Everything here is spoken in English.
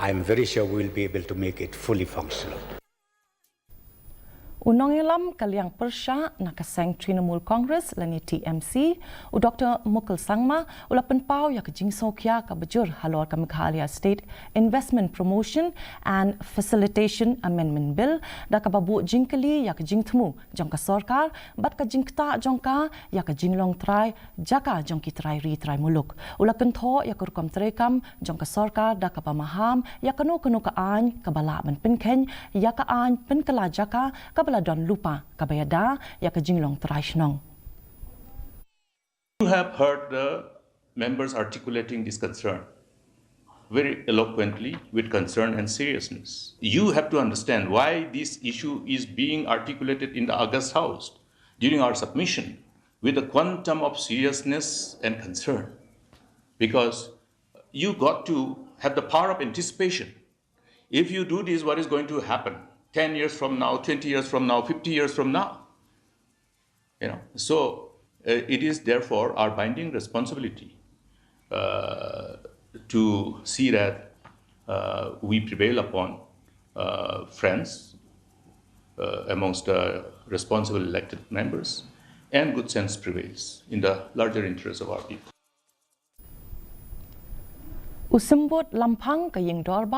I'm very sure we will be able to make it fully functional. Nongïalam ka Liang Pyrshah nakaseng Trinamool Congress lani TMC Dr. Mukul Sangma ula Pynpaw yak Sngewkhia ka bajur Halor ka Meghalaya State Investment Promotion and Facilitation Amendment Bill da ka babu jingkali yak jingthmu jangka sarkar bat ka Ktah jangka yak jinglong trai jaka jangki trai ri trai muluk ula Pynpaw yak rukam trekam jangka sarkar da ka pamaham yak kanu ka an ka bala man pinken yak ka an pinkala jaka ka don lupa kabayada ya ka jinglong traishnong. You have heard the members articulating this concern very eloquently with concern and seriousness. You have to understand why this issue is being articulated in the August House during our submission with a quantum of seriousness and concern, because you got to have the power of anticipation. If you do this, what is going to happen 10 years from now, 20 years from now, 50 years from now? So it is therefore our binding responsibility to see that we prevail upon friends amongst responsible elected members, and good sense prevails in the larger interest of our people. Usimbot lampang kaying dorba